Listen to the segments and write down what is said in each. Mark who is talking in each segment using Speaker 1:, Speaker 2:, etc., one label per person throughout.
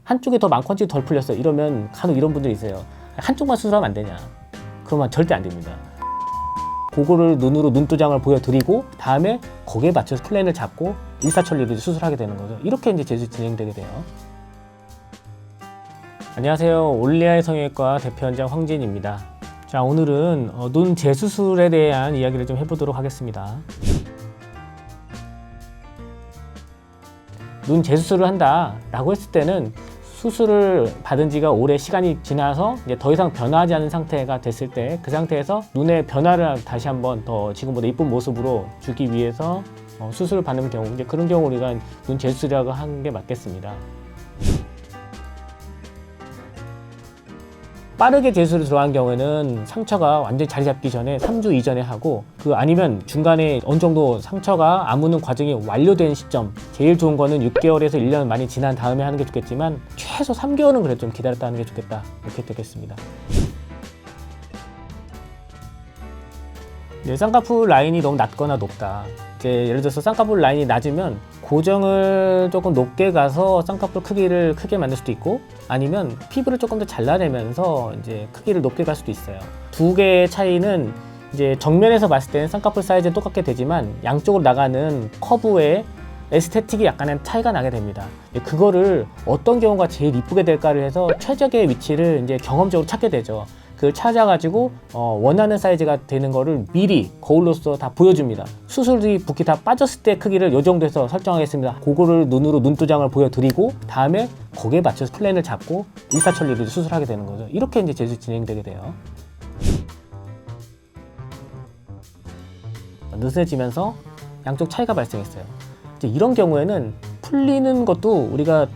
Speaker 1: 한쪽이 더 많고 한쪽이 덜 풀렸어 이러면 간혹 이런 분들이 있어요. 한쪽만 수술하면 안 되냐? 그러면 절대 안 됩니다. 그거를 눈으로 눈도장을 보여드리고 다음에 거기에 맞춰서 플랜을 잡고 일사천리로 수술하게 되는 거죠. 이렇게 이제 제수 진행되게 돼요. 안녕하세요. 올리아의 성형외과 대표원장 황진입니다. 자, 오늘은 눈 재수술에 대한 이야기를 좀 해보도록 하겠습니다. 눈 재수술을 한다 라고 했을 때는 수술을 받은 지가 오래 시간이 지나서 이제 더 이상 변화하지 않은 상태가 됐을 때 그 상태에서 눈의 변화를 다시 한번 더 지금보다 이쁜 모습으로 주기 위해서 수술을 받는 경우, 이제 그런 경우 우리가 눈 재수술이라고 하는 게 맞겠습니다. 빠르게 재수를 들어간 경우에는 상처가 완전히 자리 잡기 전에 3주 이전에 하고, 아니면 중간에 어느 정도 상처가 아무는 과정이 완료된 시점, 제일 좋은 거는 6개월에서 1년 많이 지난 다음에 하는 게 좋겠지만 최소 3개월은 그래도 좀 기다렸다 하는 게 좋겠다, 이렇게 되겠습니다. 쌍꺼풀 라인이 너무 낮거나 높다. 예를 들어서 쌍꺼풀 라인이 낮으면 고정을 조금 높게 가서 쌍꺼풀 크기를 크게 만들 수도 있고, 아니면 피부를 조금 더 잘라내면서 이제 크기를 높게 갈 수도 있어요. 두 개의 차이는 이제 정면에서 봤을 때는 쌍꺼풀 사이즈는 똑같게 되지만 양쪽으로 나가는 커브의 에스테틱이 약간의 차이가 나게 됩니다. 그거를 어떤 경우가 제일 이쁘게 될까를 해서 최적의 위치를 이제 경험적으로 찾게 되죠. 그걸 찾아가지고 원하는 사이즈가 되는 거를 미리 거울로서 다 보여줍니다. 수술 뒤 붓기 다 빠졌을 때 크기를 이 정도에서 설정하겠습니다. 그거를 눈으로 눈도장을 보여드리고 다음에 거기에 맞춰서 플랜을 잡고 일사천리로 수술하게 되는 거죠. 이렇게 이제 재수 진행되게 돼요. 느슨해지면서 양쪽 차이가 발생했어요. 이제 이런 경우에는 풀리는 것도 우리가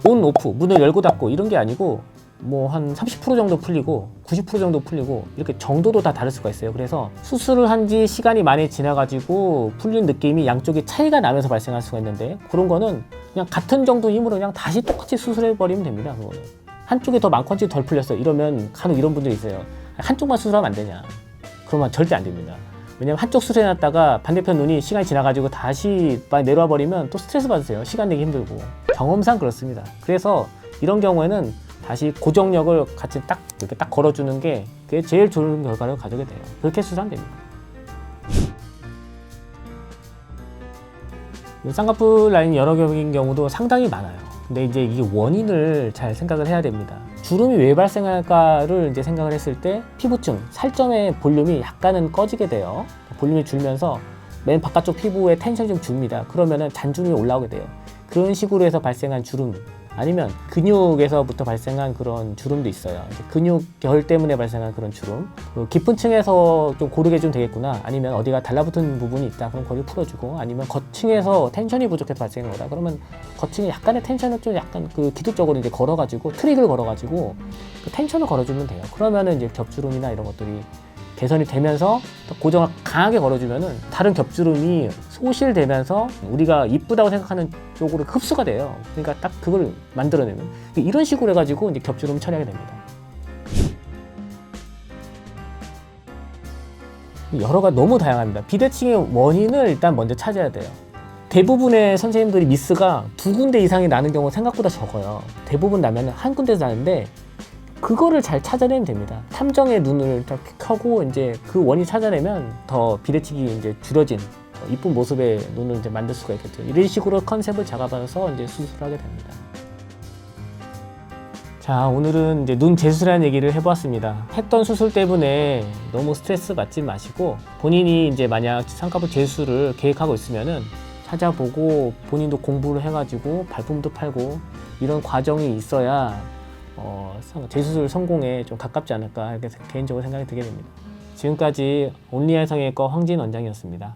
Speaker 1: 온, 오프, 문을 열고 닫고 이런 게 아니고 뭐 한 30% 정도 풀리고 90% 정도 풀리고 이렇게 정도도 다 다를 수가 있어요. 그래서 수술을 한 지 시간이 많이 지나가지고 풀린 느낌이 양쪽이 차이가 나면서 발생할 수가 있는데, 그런 거는 그냥 같은 정도 힘으로 그냥 다시 똑같이 수술해버리면 됩니다. 그거는 한쪽이 더 많고 한쪽이 덜 풀렸어 이러면 간혹 이런 분들이 있어요. 한쪽만 수술하면 안 되냐? 그러면 절대 안 됩니다. 왜냐면 한쪽 수술해놨다가 반대편 눈이 시간이 지나가지고 다시 많이 내려와 버리면 또 스트레스 받으세요. 시간 내기 힘들고. 경험상 그렇습니다. 그래서 이런 경우에는 다시 고정력을 같이 이렇게 딱 걸어주는 게 그게 제일 좋은 결과를 가져게 돼요. 그렇게 수술하면 됩니다. 쌍꺼풀 라인 여러 개인 경우도 상당히 많아요. 근데 이제 이 원인을 잘 생각을 해야 됩니다. 주름이 왜 발생할까를 이제 생각을 했을 때 피부층, 살점의 볼륨이 약간은 꺼지게 돼요. 볼륨이 줄면서 맨 바깥쪽 피부에 텐션이 좀 줍니다. 그러면은 잔주름이 올라오게 돼요. 그런 식으로 해서 발생한 주름, 아니면 근육에서부터 발생한 그런 주름도 있어요. 근육 결 때문에 발생한 그런 주름, 깊은 층에서 좀 고르게 좀 되겠구나, 아니면 어디가 달라붙은 부분이 있다, 그럼 거기를 풀어주고, 아니면 겉층에서 텐션이 부족해서 발생한 거다, 그러면 겉층에 약간의 텐션을 좀 약간 기술적으로 이제 걸어가지고 트릭을 걸어가지고 텐션을 걸어주면 돼요. 그러면은 이제 겹주름이나 이런 것들이 개선이 되면서 고정을 강하게 걸어주면은 다른 겹주름이 소실되면서 우리가 이쁘다고 생각하는 쪽으로 흡수가 돼요. 그러니까 딱 그걸 만들어내면 이런 식으로 해가지고 이제 겹주름 처리하게 됩니다. 여러가 너무 다양합니다. 비대칭의 원인을 일단 먼저 찾아야 돼요. 대부분의 선생님들이 미스가 2군데 이상이 나는 경우가 생각보다 적어요. 대부분 나면 한 군데서 나는데 그거를 잘 찾아내면 됩니다. 탐정의 눈을 딱 켜고 이제 그 원인 찾아내면 더 비대칭이 이제 줄어진 이쁜 모습의 눈을 이제 만들 수가 있겠죠. 이런 식으로 컨셉을 잡아서 이제 수술하게 됩니다. 자, 오늘은 이제 눈 재수술이라는 얘기를 해보았습니다. 했던 수술 때문에 너무 스트레스 받지 마시고, 본인이 이제 만약 쌍꺼풀 재수술을 계획하고 있으면은 찾아보고 본인도 공부를 해가지고 발품도 팔고 이런 과정이 있어야 재수술 성공에 좀 가깝지 않을까 이렇게 개인적으로 생각이 들게 됩니다. 지금까지 온리아의 성형외과 황진 원장이었습니다.